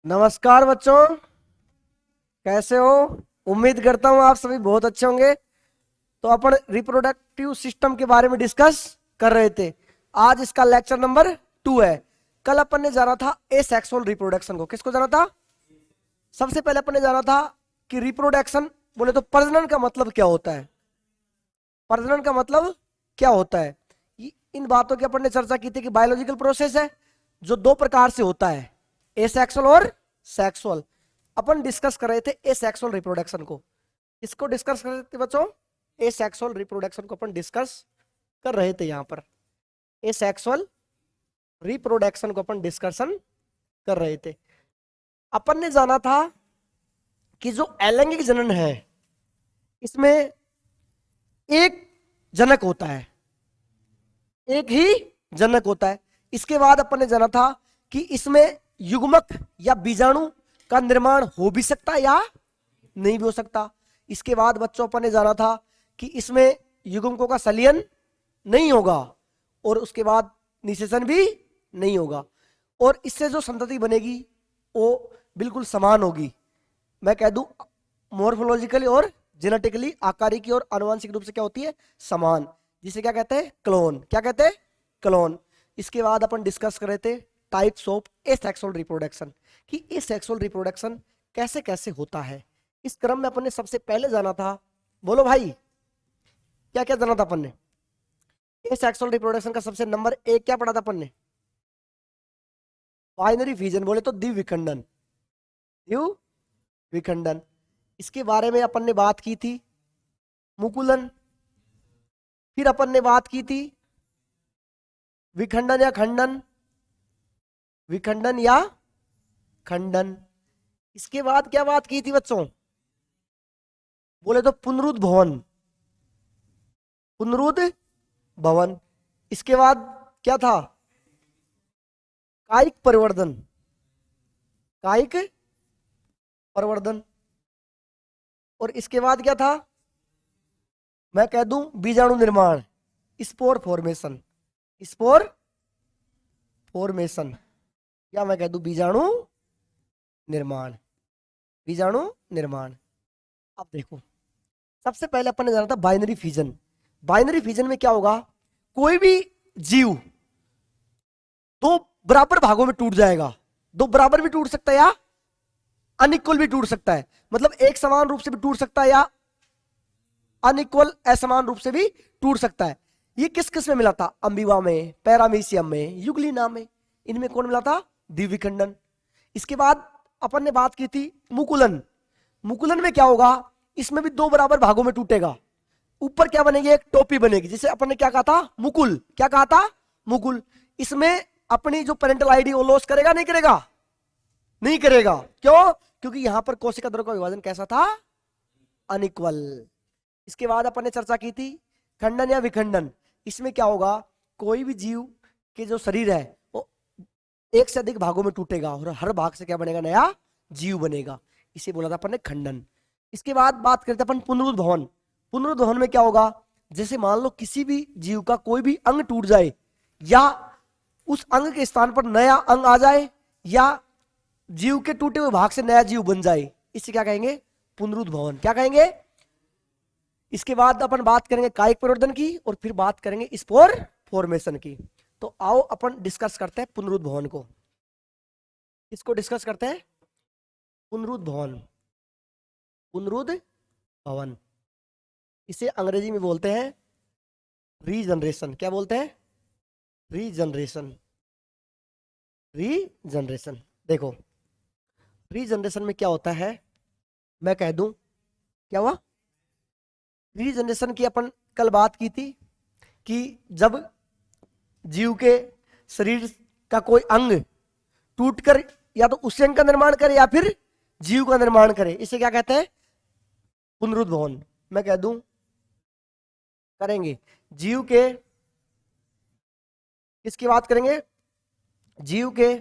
नमस्कार बच्चों, कैसे हो? उम्मीद करता हूं आप सभी बहुत अच्छे होंगे। तो अपन रिप्रोडक्टिव सिस्टम के बारे में डिस्कस कर रहे थे। आज इसका लेक्चर नंबर 2 है। कल अपन ने जाना था एसेक्सुअल रिप्रोडक्शन को। किसको जाना था? सबसे पहले अपन ने जाना था कि रिप्रोडक्शन बोले तो प्रजनन का मतलब क्या होता है। प्रजनन का मतलब क्या होता है, इन बातों की अपन ने चर्चा की थी कि बायोलॉजिकल प्रोसेस है जो दो प्रकार से होता है, एसेक्सुअल और सेक्सुअल। अपन डिस्कस कर रहे थे एसेक्सुअल रिप्रोडक्शन को। इसको डिस्कस कर रहे थे बच्चों, एसेक्सुअल रिप्रोडक्शन को अपन डिस्कस कर रहे थे। यहां पर एसेक्सुअल रिप्रोडक्शन को अपन डिस्कशन कर रहे थे। अपन ने जाना था कि जो अलैंगिक जनन है इसमें एक जनक होता है, एक ही जनक होता है। इसके बाद अपन ने जाना था कि इसमें युग्मक या बीजाणु का निर्माण हो भी सकता है या नहीं भी हो सकता। इसके बाद बच्चों अपन ने जाना था कि इसमें युग्मकों का संलयन नहीं होगा और उसके बाद निषेचन भी नहीं होगा, और इससे जो संतति बनेगी वो बिल्कुल समान होगी। मैं कह दूं मॉर्फोलॉजिकली और जेनेटिकली, आकारिकी और आनुवंशिक रूप से क्या होती है? समान, जिसे क्या कहते हैं? क्लोन। क्या कहते हैं? क्लोन। इसके बाद अपन डिस्कस कर रहे थे टाइप्स ऑफ एसेक्सुअल रिप्रोडक्शन, कि एसेक्सुअल रिप्रोडक्शन कैसे कैसे होता है। इस क्रम में अपन ने सबसे पहले जाना था, बोलो भाई क्या क्या जाना था अपन ने? एसेक्सुअल रिप्रोडक्शन का सबसे नंबर 1 क्या पढ़ा था अपन ने? बाइनरी फिजन, बोले तो द्विविखंडन। द्विविखंडन, इसके बारे में अपन ने बात की थी। मुकुलन, फिर अपन ने बात की थी विखंडन या खंडन, विखंडन या खंडन। इसके बाद क्या बात की थी बच्चों? बोले तो पुनरुद्भवन, पुनरुद्भवन। इसके बाद क्या था? कायिक परिवर्धन, कायिक परिवर्धन। और इसके बाद क्या था? मैं कह दूं बीजाणु निर्माण, स्पोर फॉर्मेशन, स्पोर फॉर्मेशन, या मैं कह दूं बीजाणु निर्माण, बीजाणु निर्माण। अब देखो, सबसे पहले अपन ने जाना था बाइनरी फिजन। बाइनरी फिजन में क्या होगा? कोई भी जीव दो बराबर भागों में टूट जाएगा। दो बराबर भी टूट सकता है या अनइक्वल भी टूट सकता है, मतलब एक समान रूप से भी टूट सकता है या अनइक्वल असमान रूप से भी टूट सकता है। ये किस किस में मिला था? अम्बीवा में, पैरामीशियम में, यूग्लिना में। इनमें कौन मिला था? द्विविखंडन। इसके बाद अपन ने बात की थी मुकुलन। मुकुलन में क्या होगा? इसमें भी दो बराबर भागों में टूटेगा। ऊपर क्या बनेगी? एक टोपी बनेगी, जिसे अपन ने क्या कहा था? मुकुल। क्या कहा था? मुकुल। इसमें अपनी जो पेरेंटल आईडी वो लॉस करेगा नहीं करेगा? नहीं करेगा। क्यों? क्योंकि यहां पर कोशिका द्रव्य का विभाजन कैसा था? अनइक्वल। इसके बाद अपन ने चर्चा की थी खंडन या विखंडन। इसमें क्या होगा? कोई भी जीव के जो शरीर है वो एक से अधिक भागों में टूटेगा और हर भाग से क्या बनेगा? नया जीव बनेगा। इसे बोला था अपन ने खंडन। इसके बाद बात करते अपन पुनरुद्भवन। पुनरुद्भवन में क्या होगा? जैसे मान लो किसी भी जीव का कोई भी अंग टूट जाए, या उस अंग के स्थान पर नया अंग आ जाए, या जीव के टूटे हुए भाग से नया जीव बन जाए, इसे क्या कहेंगे? पुनरुद्भवन। क्या कहेंगे? इसके बाद अपन बात करेंगे कायिक परिवर्तन की, और फिर बात करेंगे स्पोर फॉर्मेशन की। तो आओ अपन डिस्कस करते हैं पुनरुद्भवन को। इसको डिस्कस करते हैं पुनरुद्भवन। पुनरुद्भवन, इसे अंग्रेजी में बोलते हैं रीजनरेशन। क्या बोलते हैं? रीजनरेशन। रीजनरेशन। देखो, रीजनरेशन में क्या होता है मैं कह दूं, क्या हुआ? रीजनरेशन की अपन कल बात की थी कि जब जीव के शरीर का कोई अंग टूटकर या तो उस अंग का निर्माण करे या फिर जीव का निर्माण करे, इसे क्या कहते हैं? पुनरुद्भवन। मैं कह दूं करेंगे जीव के, किसकी बात करेंगे? जीव के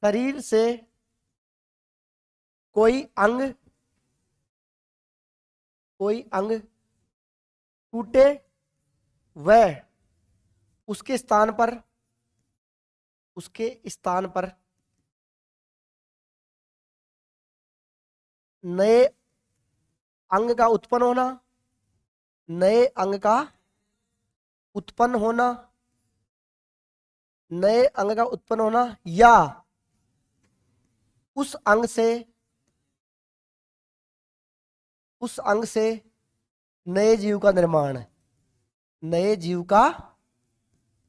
शरीर से कोई अंग, कोई अंग टूटे वह उसके स्थान पर, उसके स्थान पर नए अंग का उत्पन्न होना, नए अंग का उत्पन्न होना, नए अंग का उत्पन्न होना, या उस अंग से नए जीव का निर्माण, नए जीव का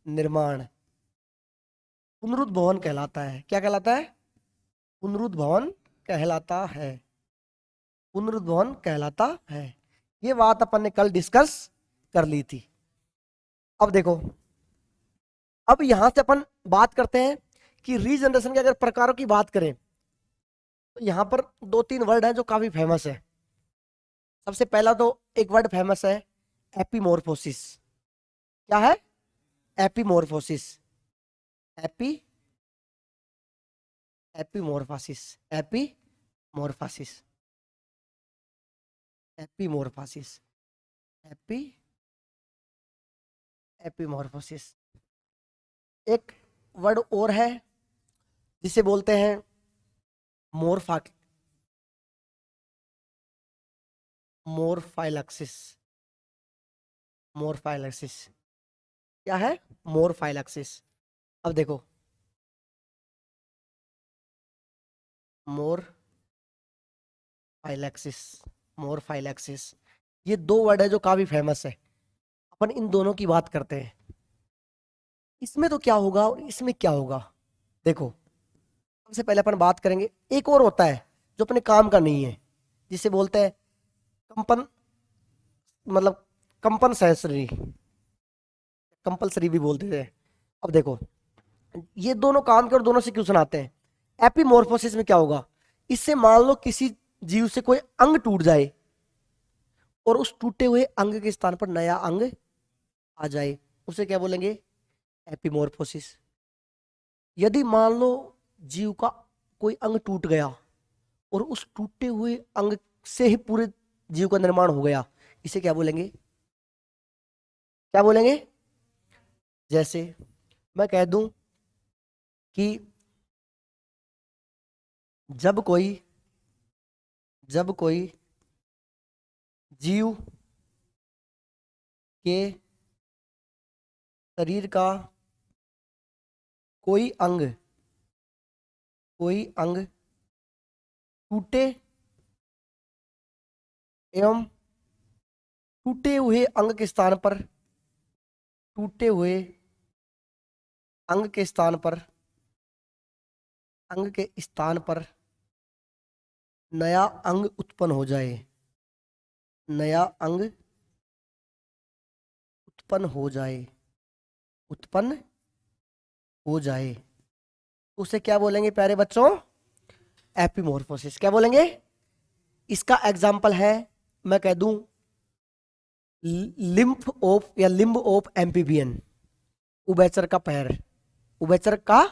निर्माण पुनरुद्भवन कहलाता है। क्या कहलाता है? पुनरुद्भवन कहलाता है। पुनरुद्भवन कहलाता है। ये बात अपन ने कल डिस्कस कर ली थी। अब देखो, अब यहां से अपन बात करते हैं कि रीजनरेशन के अगर प्रकारों की बात करें तो यहां पर दो तीन वर्ड हैं जो काफी फेमस है। सबसे पहला तो एक वर्ड फेमस है, एपीमोर्फोसिस। क्या है? Epimorphosis. Epi epimorphosis epimorphosis epimorphosis epi epimorphosis. एक वर्ड और है जिसे बोलते हैं मोरफा मोरफाइलैक्सिस। मोरफाइलैक्सिस क्या है? मोरफाइलैक्सिस। अब देखो, मोरफाइलैक्सिस मोरफाइलैक्सिस, ये दो वर्ड है जो काफी फेमस है। अपन इन दोनों की बात करते हैं। इसमें तो क्या होगा और इसमें क्या होगा? देखो, सबसे पहले अपन बात करेंगे, एक और होता है जो अपने काम का नहीं है, जिसे बोलते हैं कंपन, मतलब कंपनसेशनरी, कंपलसरी भी बोलते थे। अब देखो, ये दोनों काम के और दोनों से क्यों सुनाते हैं? एपीमोर्फोसिस में क्या होगा? इससे मान लो किसी जीव से कोई अंग टूट जाए और उस टूटे हुए अंग के स्थान पर नया अंग आ जाए, उसे क्या बोलेंगे? एपीमोर्फोसिस। यदि मान लो जीव का कोई अंग टूट गया और उस टूटे हुए अंग से ही पूरे जीव का निर्माण हो गया, इसे क्या बोलेंगे? क्या बोलेंगे? जैसे मैं कह दूं कि जब कोई जीव के शरीर का कोई अंग टूटे एवं टूटे हुए अंग के स्थान पर टूटे हुए अंग के स्थान पर नया अंग उत्पन्न हो जाए, नया अंग उत्पन्न हो जाए, उसे क्या बोलेंगे प्यारे बच्चों? एपीमोर्फोसिस। क्या बोलेंगे? इसका एग्जाम्पल है, मैं कह दूं लिम्ब ऑफ एम्फीबियन, उभयचर का पैर, उभयचर का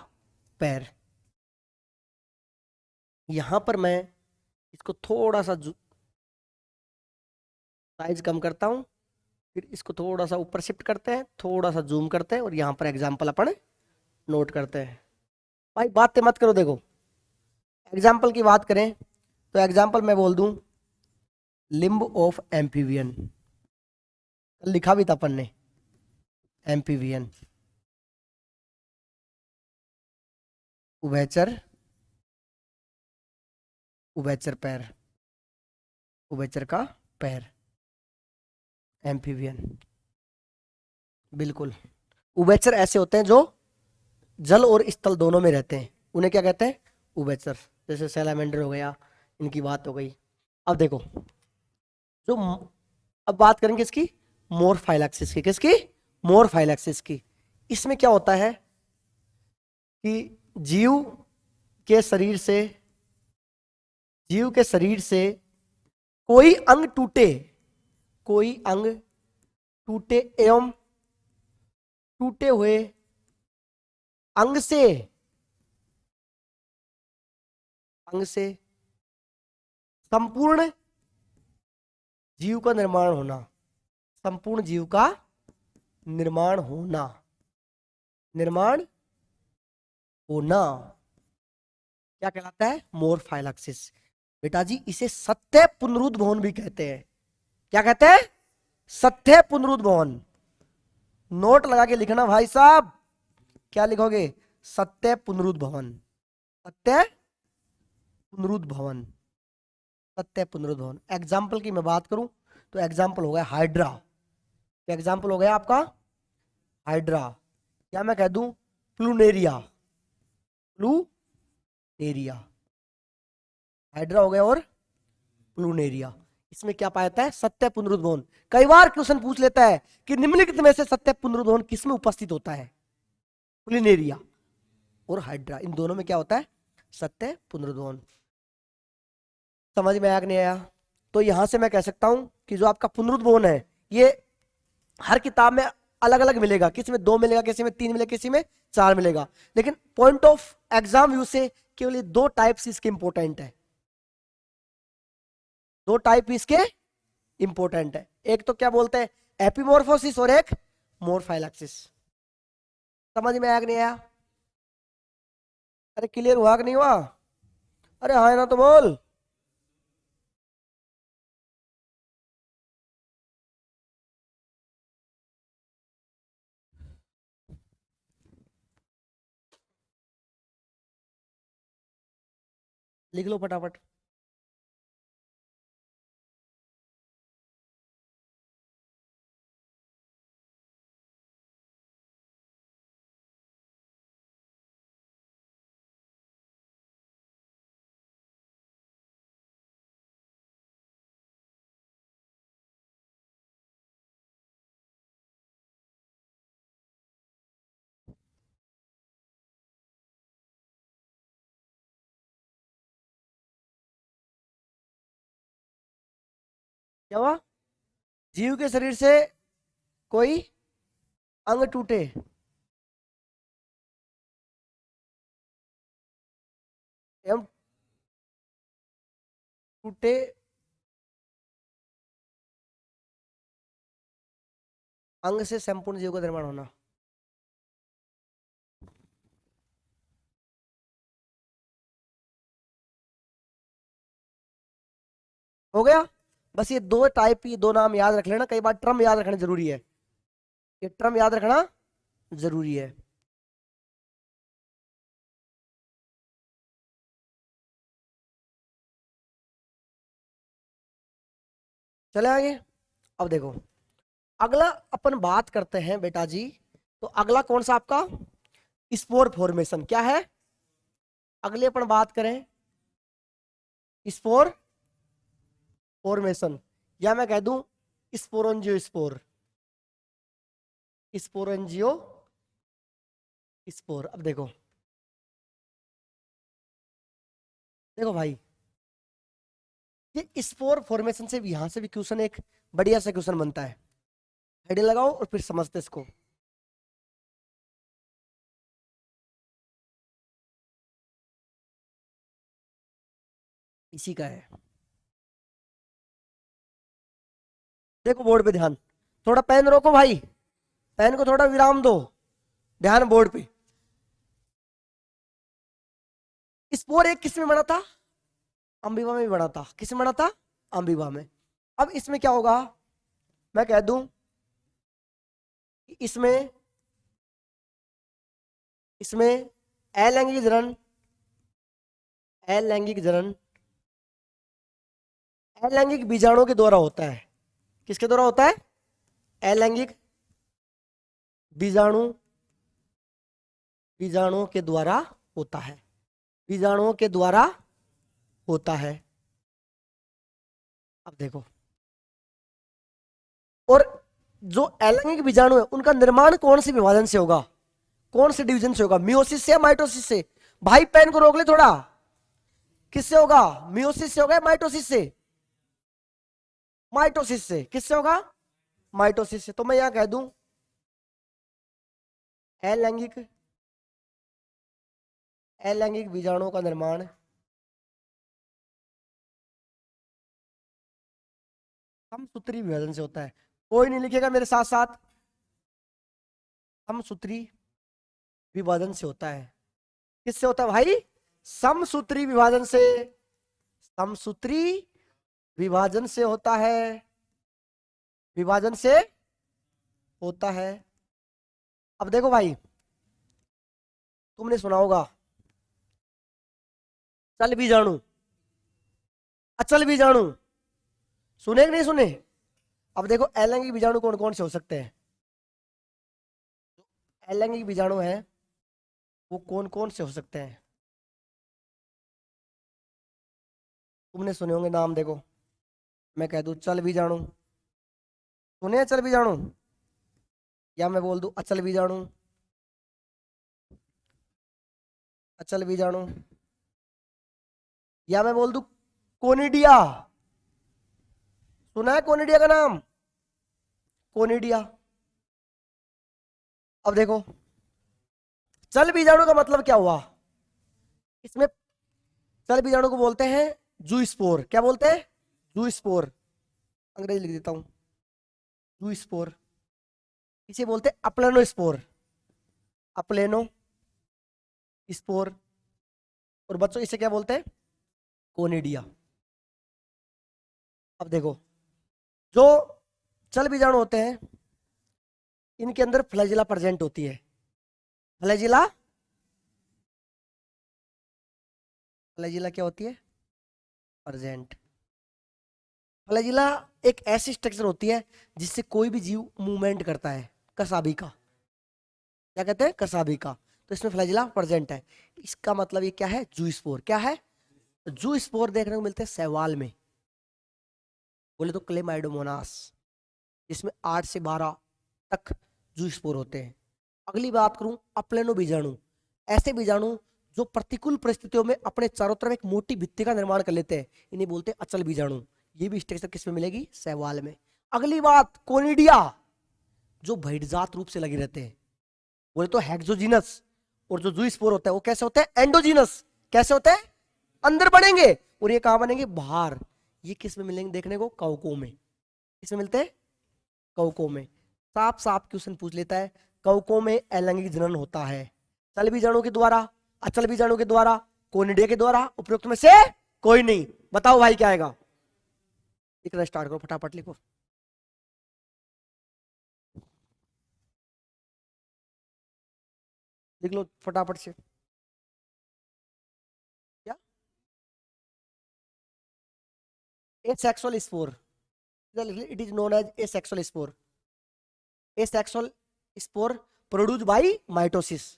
पैर। यहां पर मैं इसको थोड़ा सा साइज कम करता हूं, फिर इसको थोड़ा सा ऊपर शिफ्ट करते हैं, थोड़ा सा जूम करते हैं और यहां पर एग्जाम्पल अपन नोट करते हैं। भाई बातें मत करो, देखो एग्जाम्पल की बात करें तो एग्जाम्पल मैं बोल दूं लिम्ब ऑफ एम्फीबियन, लिखा भी था अपन ने एम्फीबियन, उभयचर पैर, उभयचर का पैर, एम्फीबियन। बिल्कुल, उभयचर ऐसे होते हैं जो जल और स्थल दोनों में रहते हैं, उन्हें क्या कहते हैं? उभयचर। जैसे सैलामेंडर हो गया, इनकी बात हो गई। अब देखो, जो अब बात करेंगे इसकी मोरफाइलैक्सिस की। किसकी? मोरफाइलैक्सिस की। इसमें क्या होता है कि जीव के शरीर से कोई अंग टूटे एवं टूटे हुए अंग से संपूर्ण जीव का निर्माण होना, संपूर्ण जीव का निर्माण होना क्या कहलाता है? मोरफाइलैक्सिस। बेटा जी इसे सत्य पुनरुद्ध भवन भी कहते हैं। क्या कहते हैं? सत्य पुनरुद्ध भवन। नोट लगा के लिखना भाई साहब। क्या लिखोगे? सत्य पुनरुद्ध भवन। सत्य पुनरुद्ध भवन। सत्य पुनरुद्ध भवन। एग्जाम्पल की मैं बात करूं तो एग्जाम्पल हो गया हाइड्रा। क्या एग्जाम्पल हो गया आपका? हाइड्रा। या मैं कह दूं प्लूनेरिया। प्लूनेरिया। हाइड्रा हो गया और प्लूनेरिया। इसमें क्या पाया जाता है? सत्य पुनरुद्ध भवन। कई बार क्वेश्चन पूछ लेता है कि निम्नलिखित में से सत्य पुनरुद्ध भवन किसमें उपस्थित होता है? प्लूनेरिया और हाइड्रा, इन दोनों में क्या होता है? सत्य पुनरुद्ध भवन। समझ में आया कि नहीं आया? तो यहां से मैं कह सकता हूं कि जो आपका पुनरुद्ध भवन है ये हर किताब में अलग अलग मिलेगा। किसी में 2 मिलेगा, किसी में 3 मिलेगा, किसी में 4 मिलेगा। लेकिन पॉइंट ऑफ एग्जाम व्यू से केवल ये 2 टाइप्स इसके इंपॉर्टेंट है। 2 टाइप इसके इंपॉर्टेंट है। एक तो क्या बोलते हैं? एपिमॉर्फोसिस और एक मोरफाइलैक्सिस। समझ में आया कि नहीं आया? अरे क्लियर हुआ कि नहीं हुआ? अरे हाँ ना तो बोल। लिख लो फटाफट। क्या हुआ? जीव के शरीर से कोई अंग टूटे, एवं टूटे अंग से संपूर्ण जीव का निर्माण होना। हो गया? बस ये 2 टाइप, ये 2 नाम याद रख लेना। कई बार टर्म याद रखना जरूरी है। ये टर्म याद रखना जरूरी है। चले आगे। अब देखो अगला अपन बात करते हैं बेटा जी। तो अगला कौन सा आपका? Spore formation. क्या है? अगले अपन बात करें स्पोर फॉर्मेशन, या मैं कह दूं स्पोरोंजियोस्पोर। स्पोरोंजियो स्पोर। अब देखो, देखो भाई ये स्पोर फॉर्मेशन से भी, यहां से भी क्वेश्चन एक बढ़िया सा क्वेश्चन बनता है। हेडिंग लगाओ और फिर समझते इसको। इसी का है। देखो बोर्ड पे ध्यान। थोड़ा पेन रोको भाई, पेन को थोड़ा विराम दो। ध्यान बोर्ड पे। स्पोर एक किस में बना था? अम्बीबा में भी बना था। किस में बना था? अम्बीबा में। अब इसमें क्या होगा? मैं कह दूं कि इसमें इसमें अलैंगिक जनन, अलैंगिक जनन अलैंगिक बीजाणुओं के द्वारा होता है। किसके द्वारा होता है? अलैंगिक बीजाणु, बीजाणुओं के द्वारा होता है। बीजाणुओं के द्वारा होता है। अब देखो, और जो अलैंगिक बीजाणु है उनका निर्माण कौन से विभाजन से होगा? कौन से डिवीजन से होगा? मियोसिस से या माइटोसिस से? भाई पेन को रोक ले थोड़ा। किससे होगा? मियोसिस से होगा या माइटोसिस से? माइटोसिस से। किससे होगा? माइटोसिस से। तो मैं यहां कह दूं अलैंगिक अलैंगिक बीजाणुओं का निर्माण समसूत्री विभाजन से होता है। कोई नहीं लिखेगा मेरे साथ साथ। समसूत्री विभाजन से होता है। किससे होता है भाई? समसूत्री विभाजन से। समसूत्री विभाजन से होता है, विभाजन से होता है। अब देखो भाई, तुमने सुना होगा चल बीजाणु, अचल बीजाणु, सुने कि नहीं सुने? अब देखो अलैंगिक बीजाणु कौन कौन से हो सकते हैं? अलैंगिक बीजाणु है वो कौन कौन से हो सकते हैं? तुमने सुने होंगे नाम, देखो मैं कह दूं चल बीजाणु, सुने हैं चल बीजाणु, या मैं बोल दूं अचल बीजाणु, अचल बीजाणु, या मैं बोल दूं कोनिडिया, सुना है कोनिडिया का नाम? कोनिडिया। अब देखो चल बीजाणु का मतलब क्या हुआ? इसमें चल बीजाणु को बोलते हैं जूस्पोर। क्या बोलते हैं? जूस्पोर। अंग्रेजी लिख देता हूं, जूस्पोर। इसे बोलते हैं अप्लेनोस्पोर, अप्लेनो स्पोर। और बच्चों इसे क्या बोलते हैं? कोनिडिया। अब देखो जो चल बीजाणु होते हैं इनके अंदर फ्लैजिला प्रेजेंट होती है। फ्लैजिला, फ्लैजिला क्या होती है? प्रेजेंट। फ्लैजिला एक ऐसी स्ट्रक्चर होती है जिससे कोई भी जीव मूवमेंट करता है, कसाबी का। क्या कहते हैं? कसाबी का। तो इसमें फ्लैजिला प्रेजेंट है। इसका मतलब ये क्या है? जूस्पोर। क्या है? जूस्पोर देखने को मिलते हैं शैवाल में, बोले तो क्लेमाइडोमोनास, इसमें 8 से 12 तक जूस्पोर होते हैं। अगली बात करूं अप्लेनो बीजाणु, ऐसे बीजाणु जो प्रतिकूल परिस्थितियों में अपने चारों तरफ एक मोटी भित्ति का निर्माण कर लेते हैं, इन्हें बोलते हैं अचल बीजाणु। ये भी स्ट्रक्चर किसमें मिलेगी? शैवाल में। अगली बात कोनिडिया, जो भेड़जात रूप से लगे रहते हैं, बोले तो हेक्सोजीनस। और जो जूस्पोर होता है वो कैसे होता है? एंडोजीनस। कैसे होता है? अंदर बनेंगे। और ये कहां बनेंगे? बाहर। ये किस में मिलेंगे देखने को? कवकों में। किसमें मिलते हैं? कवकों में। साफ साफ क्वेश्चन पूछ लेता है, कवकों में अलैंगिक जनन होता है। चल बीजाणु के द्वारा, अचल बीजाणु के द्वारा, कोनिडिया के द्वारा, उपयुक्त में से कोई नहीं। बताओ भाई क्या आएगा? लिखना स्टार्ट करो, फटाफट लिखो। लिख लो फटाफट से। क्या? Asexual spore, it is known as asexual spore. Asexual spore produced by mitosis.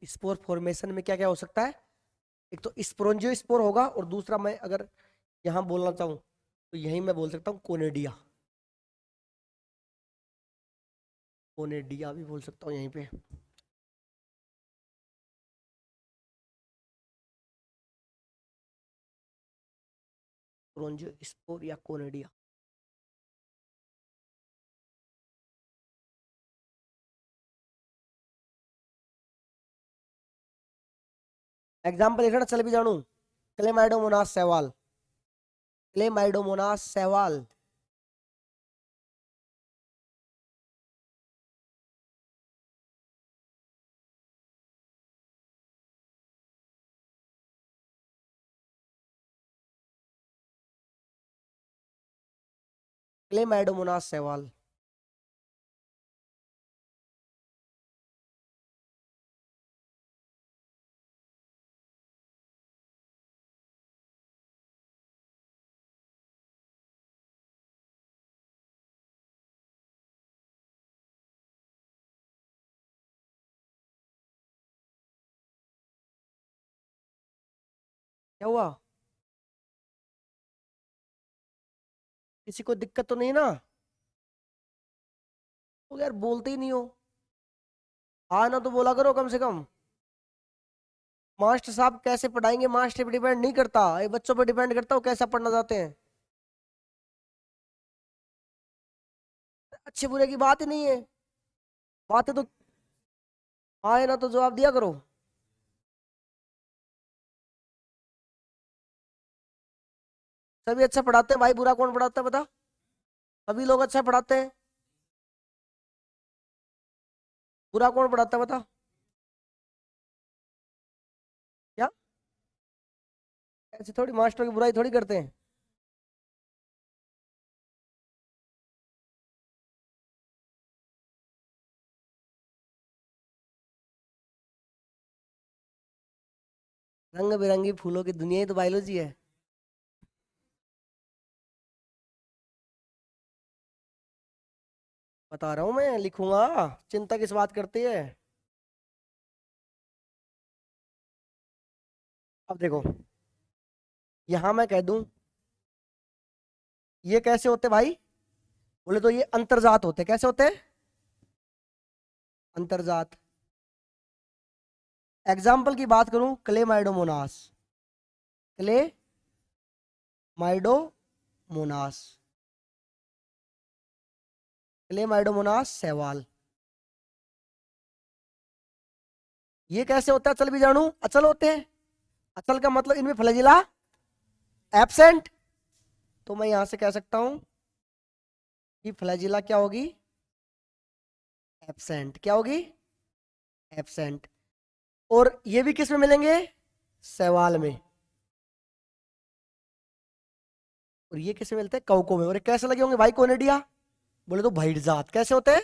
Spore formation में क्या क्या हो सकता है? एक तो स्पोरोंजियोस्पोर होगा, और दूसरा मैं अगर यहां बोलना चाहूं तो यही मैं बोल सकता हूं कोनिडिया। कोनिडिया भी बोल सकता हूं यहीं पे। स्पोर या कोनिडिया। एग्जाम्पल लिखना चल भी जानू, Chlamydomonas Sahiwal, Chlamydomonas Sahiwal. Chlamydomonas Sahiwal. क्या हुआ? किसी को दिक्कत तो नहीं ना? तो यार बोलते ही नहीं हो। हाँ ना तो बोला करो कम से कम। मास्टर साहब कैसे पढ़ाएंगे मास्टर पे डिपेंड नहीं करता, ये बच्चों पे डिपेंड करता हो कैसा पढ़ना चाहते हैं। अच्छे बुरे की बात ही नहीं है, बातें तो आए ना तो जवाब दिया करो। सभी अच्छा पढ़ाते हैं भाई, बुरा कौन पढ़ाता है बता? सभी लोग अच्छा पढ़ाते हैं, बुरा कौन पढ़ाता है बता? क्या? ऐसे थोड़ी, मास्टर की बुराई थोड़ी करते हैं। रंग बिरंगी फूलों की दुनिया ही तो बायोलॉजी है। बता रहा हूं मैं, लिखूंगा, चिंता किस बात करती है। अब देखो, यहां मैं कह दूं, ये कैसे होते भाई? बोले तो ये अंतर्जात होते, कैसे होते हैं? अंतर्जात। एग्जाम्पल की बात करूं, क्लेमाइडोमोनास, क्लेमाइडोमोनास, क्लेमाइडोमोनास शैवाल। ये कैसे होता है? अचल बीजाणु अचल होते हैं। अचल का मतलब इनमें फ्लैजिला एब्सेंट। तो मैं यहां से कह सकता हूं कि फ्लैजिला क्या होगी? एब्सेंट। क्या होगी? एब्सेंट। और ये भी किस में मिलेंगे? शैवाल में। और ये किस में मिलते हैं? कवकों में। और ये कैसे लगे होंगे भाई कोनेडिया? बोले तो भइड जात। कैसे होते हैं?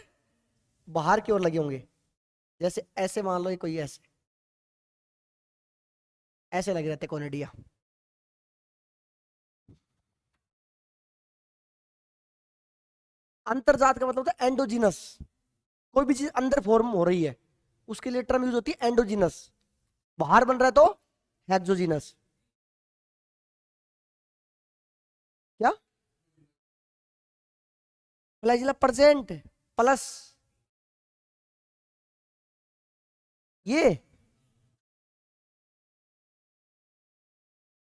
बाहर की ओर लगे होंगे। जैसे ऐसे मान लो, ये कोई ऐसे ऐसे लगे रहते कोनेडिया। अंतर्जात का मतलब होता है एंडोजिनस। कोई भी चीज अंदर फॉर्म हो रही है, उसके लिए टर्म यूज होती है एंडोजिनस। बाहर बन रहा है तो हेक्सोजिनस। क्या? फ्लैजिला प्रेजेंट प्लस ये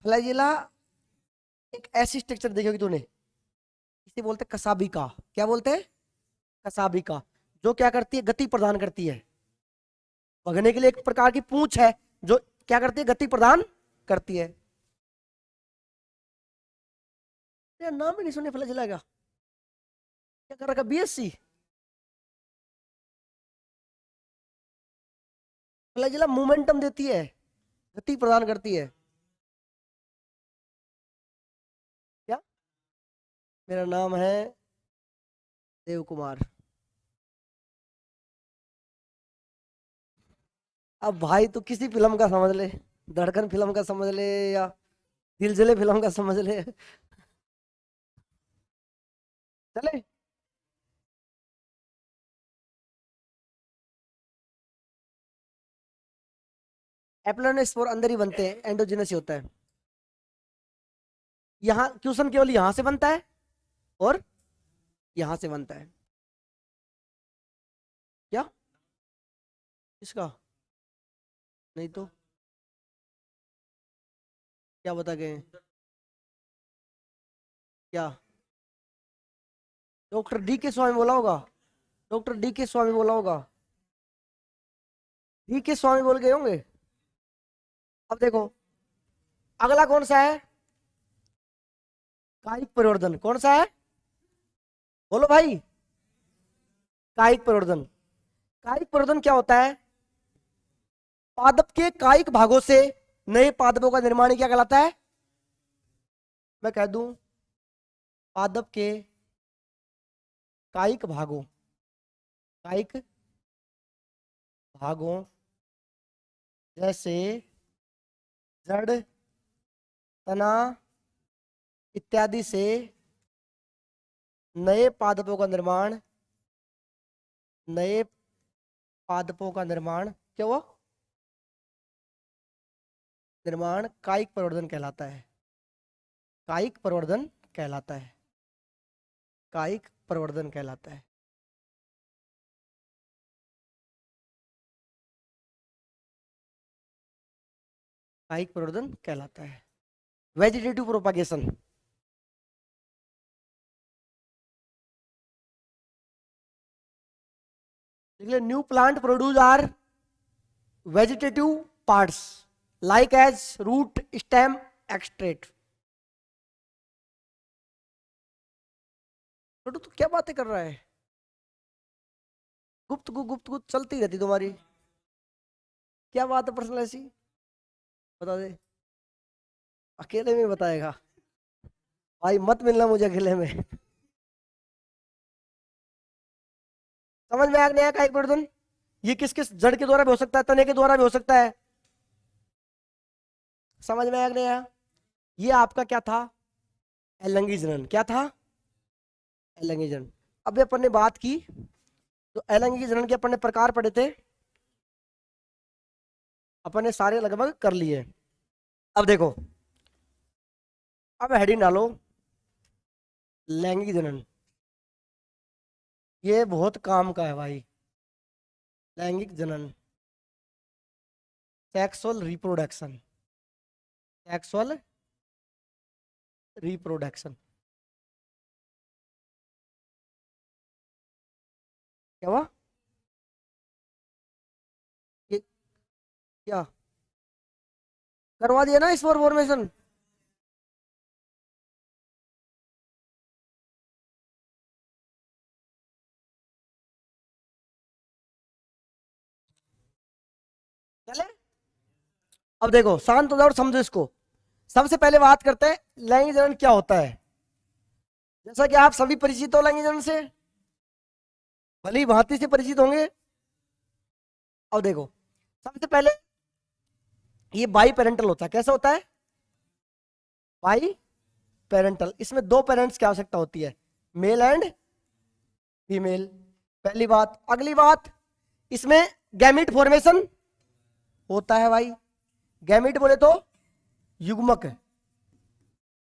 फ्लैजिला, एक ऐसी स्ट्रक्चर देखी होगी तूने, इसे बोलते हैं कसाबिका। क्या बोलते हैं? कसाबिका। जो क्या करती है? गति प्रदान करती है। भगने के लिए एक प्रकार की पूंछ है, जो क्या करती है? गति प्रदान करती है। यार नाम ही नहीं सुने फ्लैजिला का। क्या कर रखा? बीएससी। फ्लैजिला मोमेंटम देती है, गति प्रदान करती है। क्या? मेरा नाम है देव कुमार। अब भाई तू किसी फिल्म का समझ ले, धड़कन फिल्म का समझ ले, या दिलजले फिल्म का समझ ले, चले। एप्लानोस्पोर अंदर ही बनते हैं, एंडोजिनस ही होता है। यहाँ क्वेश्चन केवल यहां से बनता है और यहां से बनता है। क्या? इसका? नहीं तो क्या बता गए? क्या? डॉक्टर डी के स्वामी बोला होगा, डॉक्टर डी के स्वामी बोला होगा, डी के स्वामी बोल गए होंगे। अब देखो, अगला कौन सा है? कायिक परिवर्तन। कौन सा है? बोलो भाई। कायिक परिवर्तन। कायिक परिवर्तन क्या होता है? पादप के कायिक भागों से नए पादपों का निर्माण क्या कहलाता है? मैं कह दूं, पादप के कायिक भागों, कायिक भागों जैसे जड़, तना इत्यादि से नए पादपों का निर्माण, नए पादपों का निर्माण क्या हुआ? निर्माण कायिक प्रवर्धन कहलाता है। कायिक प्रवर्धन कहलाता है। कायिक प्रवर्धन कहलाता है। कायिक प्रवर्धन कहलाता है। Vegetative propagation. New plant produce are vegetative parts like as root, stem, etcetera. छोटू तू क्या बातें कर रहा है? गुप्त गुप्त चलती रहती तुम्हारी। क्या बात है पर्सनल ऐसी? बता दे। अकेले में बताएगा? भाई मत मिलना मुझे अकेले में। समझ में आ गया का एक मिनट? ये किस किस जड़ के द्वारा भी हो सकता है, तने के द्वारा भी हो सकता है। समझ में आ गया? ये आपका क्या था? एलंगी जनन। क्या था? एलंगी जनन। अभी अपन ने बात की तो एलंगी जनन के अपन ने प्रकार पढ़े थे, अपन ने सारे लगभग कर लिए। अब देखो, अब हेडिंग डालो लैंगिक जनन। ये बहुत काम का है भाई। लैंगिक जनन, सेक्सुअल रिप्रोडक्शन, सेक्सुअल रिप्रोडक्शन। क्या हुआ? ये क्या करवा दिया ना इस फॉर्मेशन? चले, अब देखो शांत हो जाओ और समझो इसको। सबसे पहले बात करते हैं लैंगिक जनन क्या होता है। जैसा कि आप सभी परिचित हो लैंगिक जनन से, भली भांति से परिचित होंगे। अब देखो, सबसे पहले ये बाई पेरेंटल होता है। कैसा होता है? By parental. इसमें दो पेरेंट्स की आवश्यकता होती है, मेल एंड फीमेल। पहली बात। अगली बात, इसमें गैमिट फॉर्मेशन होता है भाई। गैमिट बोले तो युग्मक,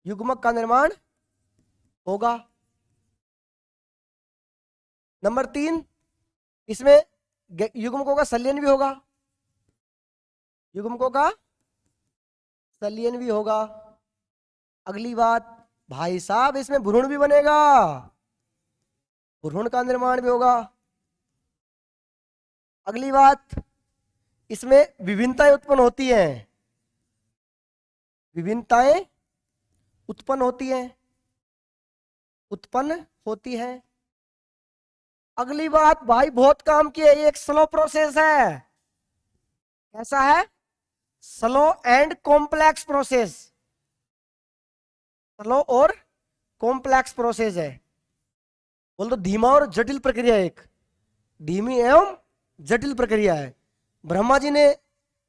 युग्मक का निर्माण होगा। नंबर 3, इसमें युग्मकों का संलयन भी होगा, युग्मकों का संलयन भी होगा। अगली बात भाई साहब, इसमें भ्रूण भी बनेगा, भ्रूण का निर्माण भी होगा। अगली बात, इसमें विभिन्नताएं उत्पन्न होती हैं, विभिन्नताएं उत्पन्न होती हैं, उत्पन्न होती है। अगली बात भाई बहुत काम की है, ये एक स्लो प्रोसेस है। कैसा है? Slow and complex process. Slow और कॉम्प्लेक्स प्रोसेस है। बोल दो धीमा और जटिल प्रक्रिया, एक धीमी एवं जटिल प्रक्रिया है। ब्रह्मा जी ने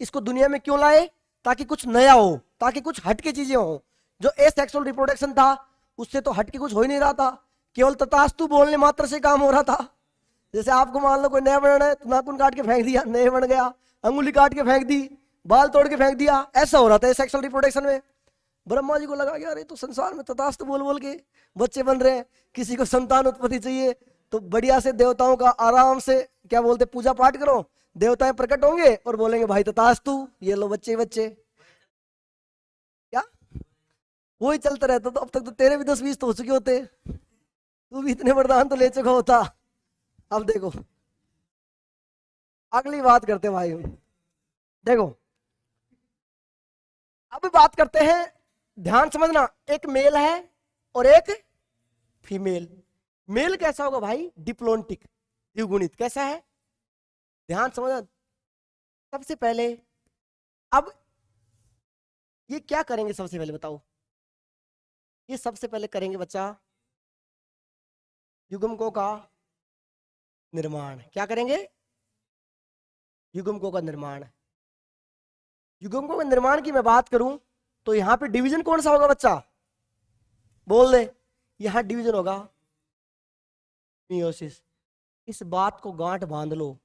इसको दुनिया में क्यों लाए? ताकि कुछ नया हो, ताकि कुछ हटके चीजें हो। जो एसेक्सुअल रिप्रोडक्शन था उससे तो हटके कुछ हो ही नहीं रहा था, केवल तथास्तु बोलने मात्र से काम हो रहा था। जैसे आपको मान लो कोई नया बनाना है तो नाखून काट के फेंक दिया, नए बन गया, अंगुली काट के फेंक दी, बाल तोड़ के फेंक दिया, ऐसा हो रहा था सेक्सुअल रिप्रोडक्शन में। ब्रह्मा जी को लगा यार ये तो संसार में तथास्तु बोल बोल के बच्चे बन रहे हैं, किसी को संतान उत्पत्ति चाहिए तो बढ़िया से देवताओं का आराम से क्या बोलते पूजा पाठ करो, देवताएं प्रकट होंगे और बोलेंगे भाई तथास्तु, ये लो बच्चे बच्चे। क्या वही चलता रहता, तो अब तक तो तेरे भी 10-20 तो हो चुके होते, तू भी इतने वरदान तो ले चुका होता। अब देखो अगली बात करते हैं भाई। देखो अब बात करते हैं, ध्यान समझना, एक मेल है और एक फीमेल। मेल कैसा होगा भाई? डिप्लोन्टिक, द्विगुणित। कैसा है? ध्यान समझना। सबसे पहले अब ये क्या करेंगे, सबसे पहले बताओ। ये सबसे पहले करेंगे बच्चा युग्मकों का निर्माण। क्या करेंगे? युग्मकों का निर्माण। युग्मकों के निर्माण की मैं बात करूं तो यहां पे डिवीजन कौन सा होगा बच्चा? बोल दे। यहां डिवीजन होगा मियोसिस। इस बात को गांठ बांध लो।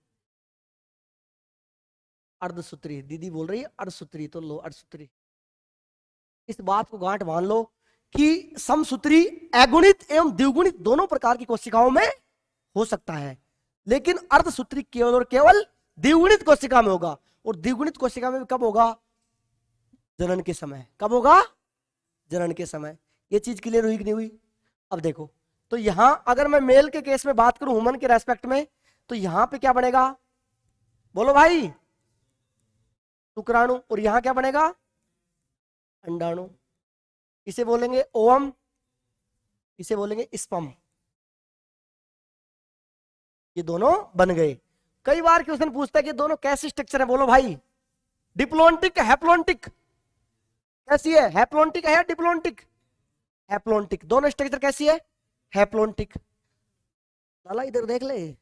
अर्धसूत्री, दीदी बोल रही है अर्धसूत्री, तो लो अर्धसूत्री। इस बात को गांठ बांध लो कि समसूत्री अगुणित एवं द्विगुणित दोनों प्रकार की कोशिकाओं में हो सकता है, लेकिन अर्धसूत्री केवल और केवल द्विगुणित कोशिका में होगा। और द्विगुणित कोशिका में कब होगा? जनन के समय। कब होगा? जनन के समय। ये चीज क्लियर हुई कि नहीं हुई? अब देखो, तो यहां अगर मैं मेल के केस में बात करूं, ह्यूमन के रेस्पेक्ट में, तो यहां पे क्या बनेगा? बोलो भाई। शुक्राणु। और यहां क्या बनेगा? अंडाणु। इसे बोलेंगे ओवम, इसे बोलेंगे स्पर्म। ये दोनों बन गए। कई बार क्वेश्चन पूछता है कि दोनों कैसी स्ट्रक्चर है, बोलो भाई। डिप्लोन्टिक हैप्लोन्टिक, कैसी है? हैप्लोन्टिक है या डिप्लोन्टिक? हैप्लोन्टिक। दोनों स्ट्रक्चर कैसी है? हैप्लोन्टिक। लाला इधर देख ले,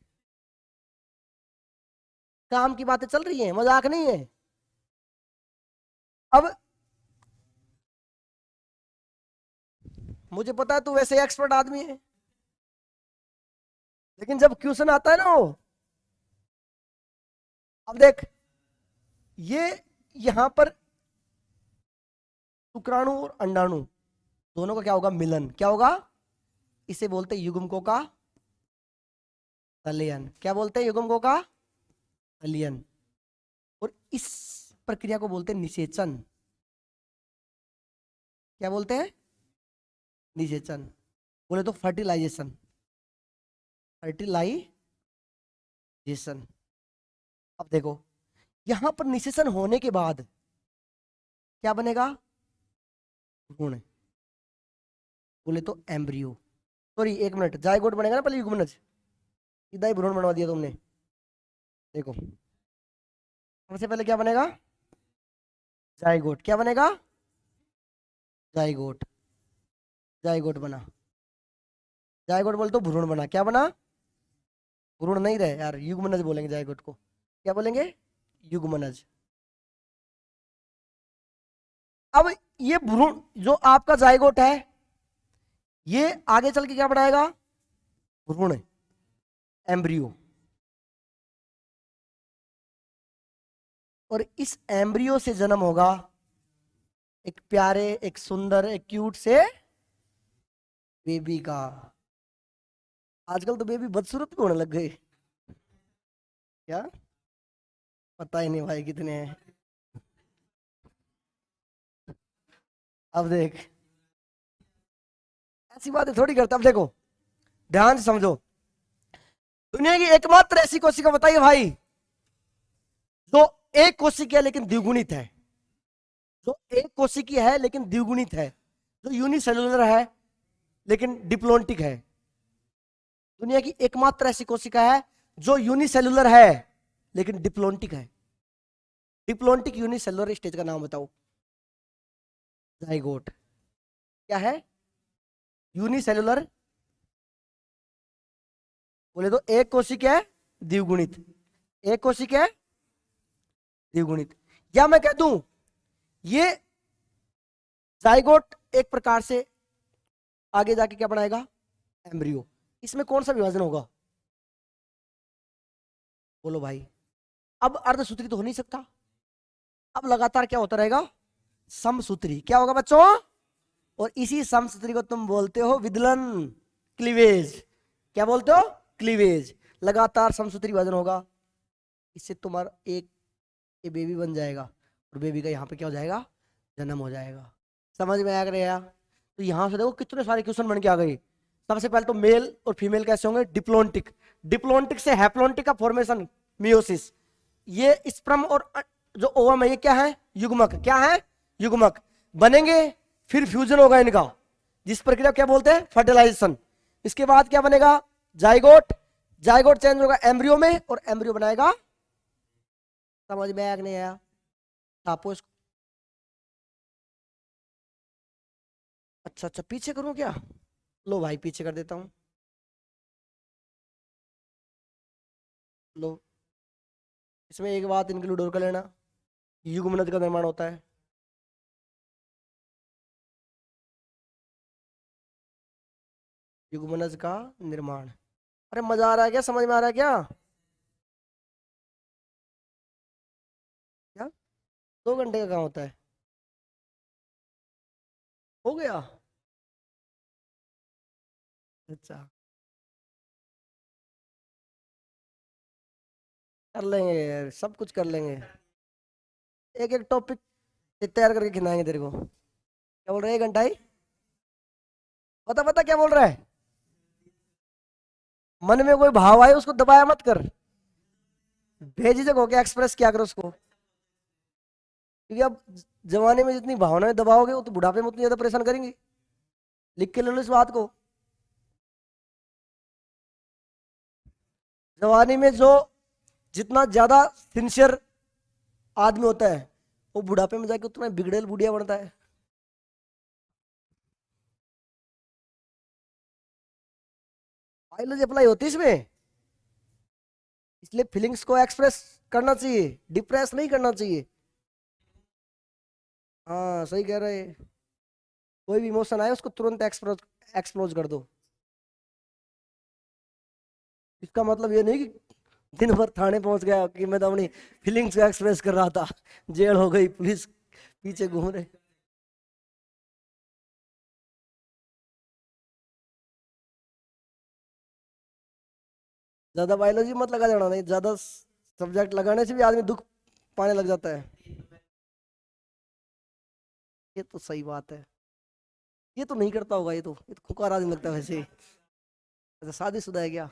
काम की बातें चल रही है, मजाक नहीं है। अब मुझे पता है तू वैसे एक्सपर्ट आदमी है, लेकिन जब क्वेश्चन आता है ना वो, अब देख ये यहां पर शुक्राणु और अंडाणु दोनों का क्या होगा? मिलन। क्या होगा? इसे बोलते हैं युग्मकों का संलयन। क्या बोलते हैं? युग्मकों का संलयन। और इस प्रक्रिया को बोलते हैं निषेचन। क्या बोलते हैं? निषेचन। बोले तो फर्टिलाइजेशन। फर्टिलाइजेशन। अब देखो यहां पर निषेचन होने के बाद क्या बनेगा? भ्रूण। बोले तो एम्ब्रियो, सॉरी 1 मिनट, जायगोट बनेगा ना पहले, युग्मनज। सीधा ही भ्रूण बनवा दिया तुमने। देखो सबसे पहले क्या बनेगा? जायगोट। क्या बनेगा? जायगोट। जायगोट बना। जायगोट बोले तो भ्रूण बना। क्या बना? भ्रूण नहीं रहे यार, युग्मनज बोलेंगे जायगोट को। क्या बोलेंगे? युग्मनज। अब ये भ्रूण जो आपका जायगोट है, ये आगे चल के क्या बनाएगा? भ्रूण, एम्ब्रियो। और इस एम्ब्रियो से जन्म होगा एक प्यारे, एक सुंदर, एक क्यूट से बेबी का। आजकल तो बेबी बदसूरत भी होने लग गए। क्या? पता ही नहीं भाई कितने हैं। अब देख ऐसी बातें थोड़ी करता। अब देखो ध्यान से समझो, दुनिया की एकमात्र ऐसी कोशिका बताइए भाई जो एक कोशिकीय है लेकिन द्विगुणित है। जो एक कोशिकीय है लेकिन द्विगुणित है, जो यूनिसेलुलर है लेकिन डिप्लोन्टिक है। दुनिया की एकमात्र ऐसी कोशिका है जो यूनिसेलुलर है लेकिन डिप्लोन्टिक है। डिप्लोन्टिक यूनिसेलुलर स्टेज का नाम बताओ। जाइगोट। क्या है? यूनिसेलुलर। बोले तो एक कोशिका है द्विगुणित। एक कोशिका है द्विगुणित। या मैं कह दूं ये जाइगोट एक प्रकार से आगे जाके क्या बनाएगा? एम्ब्रियो। इसमें कौन सा विभाजन होगा? बोलो भाई। अब अर्धसूत्री तो हो नहीं सकता, अब लगातार क्या होता रहेगा? समसूत्री। क्या होगा बच्चों? और इसी समसूत्री को तुम बोलते हो विदलन, क्लीवेज। क्या बोलते हो? क्लीवेज। लगातार समसूत्री विभाजन होगा, इससे तुम्हारा एक बेबी बन जाएगा और बेबी का यहाँ पे क्या हो जाएगा? जन्म हो जाएगा। समझ में आ गया? तो यहां से देखो कितने सारे क्वेश्चन बन के आ गए। सबसे पहले तो मेल और फीमेल कैसे होंगे? डिप्लोन्टिक। डिप्लोन्टिक से हैप्लोन्टिक का फॉर्मेशन मियोसिस। ये स्पर्म और जो ओवम है ये क्या है? युग्मक। क्या है? युग्मक बनेंगे, फिर फ्यूजन होगा इनका, जिस प्रक्रिया क्या बोलते हैं? फर्टिलाइजेशन। इसके बाद क्या बनेगा? जाइगोट। जाइगोट चेंज होगा एम्ब्रियो में और एम्ब्रियो बनाएगा। समझ में आया कि नहीं आया? छापो इसको। अच्छा अच्छा पीछे करूं क्या? लो भाई पीछे कर देता हूं। लो इसमें एक बात इंक्लूड और कर लेना, युग्मनज का निर्माण होता है। युग्मनज का निर्माण। अरे मजा आ रहा है क्या? समझ में आ रहा है क्या? क्या 2 घंटे का काम होता है? हो गया? अच्छा कर लेंगे यार, सब कुछ कर लेंगे। एक एक टॉपिक तैयार करके खिलाएंगे तेरे को। क्या बोल रहा है? 1 घंटा ही? पता पता क्या बोल रहा है? मन में कोई भाव आए उसको दबाया मत कर, बेझिझक होके एक्सप्रेस किया करो उसको। क्योंकि अब जमाने में जितनी भावनाएं दबाओगे वो तो बुढ़ापे में उतनी ज्यादा परेशान करेंगी। लिख के ले लो इस बात को। जवानी में जो जितना ज्यादा सिंसियर आदमी होता है वो बुढ़ापे में जाके उतना बिगड़ेल बुढ़िया बनता है। बायोलॉजी अप्लाई होती है इसमें, इसलिए फीलिंग्स को एक्सप्रेस करना चाहिए, डिप्रेस नहीं करना चाहिए। हाँ सही कह रहे हैं। कोई भी इमोशन आए उसको तुरंत एक्सप्लोज कर दो। इसका मतलब ये नहीं कि दिन भर थाने पहुंच गया कि मैं तो अपनी फीलिंग्स को एक्सप्रेस कर रहा था, जेल हो गई, पुलिस पीछे घूम रहे। ज्यादा बायोलॉजी मत लगा जाना, नहीं ज्यादा सब्जेक्ट लगाने से भी आदमी दुख पाने लग जाता है। ये तो सही बात है। ये तो नहीं करता होगा, ये तो खुकार आदमी लगता है वैसे। अच्छा शादीशुदा है क्या?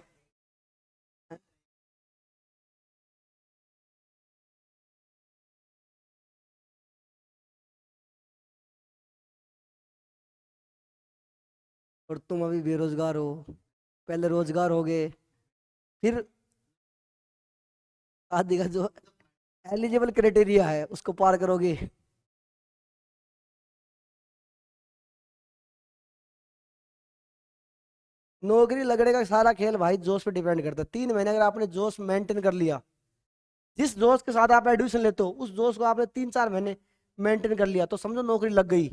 और तुम अभी बेरोजगार हो, पहले रोजगार हो गए, फिर शादी का जो एलिजिबल क्राइटेरिया है उसको पार करोगे। नौकरी लगने का सारा खेल भाई जोश पे डिपेंड करता है। 3 महीने अगर आपने जोश मेंटेन कर लिया, जिस जोश के साथ आप एडमिशन लेते हो उस जोश को आपने 3-4 महीने मेंटेन कर लिया तो समझो नौकरी लग गई।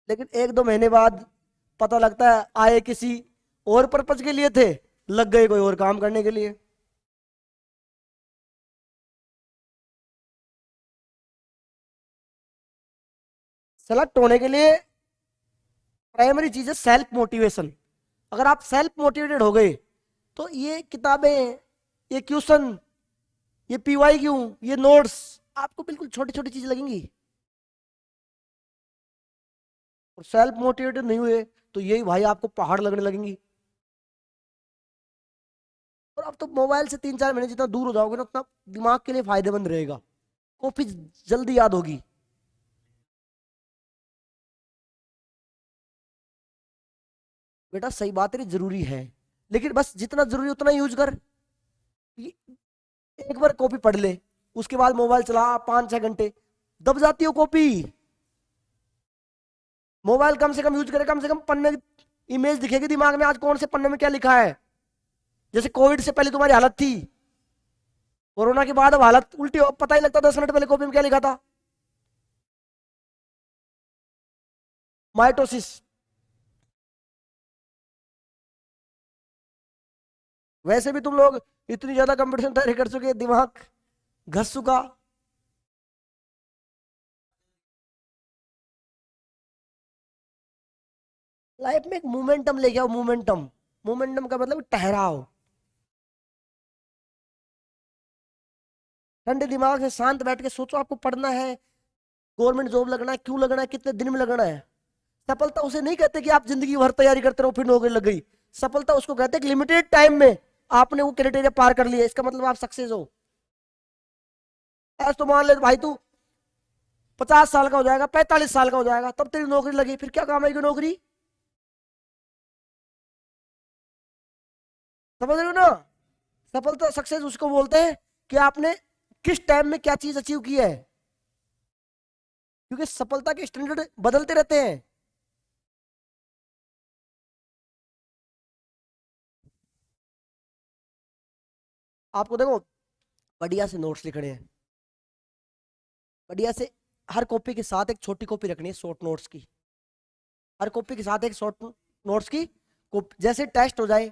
लेकिन 1-2 महीने बाद पता लगता है आए किसी और पर्पज के लिए थे, लग गए कोई और काम करने के लिए। सेलेक्ट होने के लिए प्राइमरी चीज है सेल्फ मोटिवेशन। अगर आप सेल्फ मोटिवेटेड हो गए तो ये किताबें, ये क्वेश्चन, ये पीवाई क्यू, ये नोट्स आपको बिल्कुल छोटी छोटी चीज लगेंगी। और सेल्फ मोटिवेटेड नहीं हुए तो यही भाई आपको पहाड़ लगने लगेंगी। और अब तो मोबाइल से 3-4 महीने जितना दूर हो जाओगे ना उतना दिमाग के लिए फायदेमंद रहेगा, कॉपी जल्दी याद होगी। बेटा सही बात है जरूरी है, लेकिन बस जितना जरूरी उतना यूज कर। एक बार कॉपी पढ़ ले, उसके बाद मोबाइल चला 5-6 घंटे, दब जाती हो कॉपी। मोबाइल कम से कम यूज करे, कम से कम पन्ने इमेज दिखेगी दिमाग में आज कौन से पन्ने में क्या लिखा है। जैसे कोविड से पहले तुम्हारी हालत थी, कोरोना के बाद अब हालत उल्टी हो, पता ही लगता 10 मिनट पहले कॉपी में क्या लिखा था। माइटोसिस। वैसे भी तुम लोग इतनी ज्यादा कंपटीशन तैयारी कर चुके, दिमाग घस चुका। लाइफ में एक मोमेंटम लेके आओ, मोमेंटम। मोमेंटम का मतलब ठहराव। ठंडे दिमाग से शांत बैठ के सोचो आपको पढ़ना है, गवर्नमेंट जॉब लगना है, क्यों लगना है, कितने दिन में लगना है। सफलता उसे नहीं कहते कि आप जिंदगी भर तैयारी करते रहो फिर नौकरी लग गई। सफलता उसको कहते हैं कि लिमिटेड टाइम में आपने वो क्राइटेरिया पार कर लिया, इसका मतलब आप सक्सेस हो। ऐसा तो मान ले भाई तू 50 साल का हो जाएगा, 45 साल का हो जाएगा, तब तेरी नौकरी लगी, फिर क्या काम आएगी नौकरी? समझ रहे हो ना? सफलता सक्सेस उसको बोलते हैं कि आपने किस टाइम में क्या चीज अचीव की है, क्योंकि सफलता के स्टैंडर्ड बदलते रहते हैं। आपको देखो बढ़िया से नोट्स लिखने हैं, बढ़िया से। हर कॉपी के साथ एक छोटी कॉपी रखनी है शॉर्ट नोट्स की। हर कॉपी के साथ एक शॉर्ट नोट्स की जैसे टेस्ट हो जाए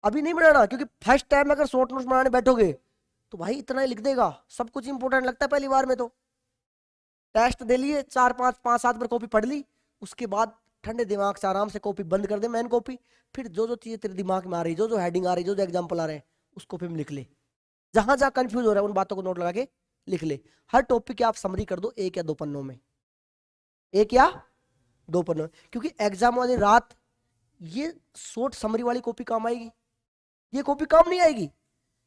अभी नहीं बनाना, क्योंकि फर्स्ट टाइम अगर शॉर्ट नोट्स बनाने बैठोगे तो भाई इतना ही लिख देगा, सब कुछ इंपॉर्टेंट लगता है पहली बार में। तो टेस्ट दे लिए, 4-5-5-7 बार कॉपी पढ़ ली, उसके बाद ठंडे दिमाग से आराम से कॉपी बंद कर दे, मेन कॉपी। फिर जो जो चीजें तेरे दिमाग में आ रही, जो जो हेडिंग आ रही, जो जो एग्जाम्पल आ रहे हैं उस कॉपी में लिख ले। जहां जहां कंफ्यूज हो रहा है उन बातों को नोट लगा के लिख ले। हर टॉपिक की आप समरी कर दो 1 या 2 पन्नों में, 1 या 2 पन्नों में। क्योंकि एग्जाम वाली रात ये शॉर्ट समरी वाली कॉपी काम आएगी, ये कॉपी काम नहीं आएगी।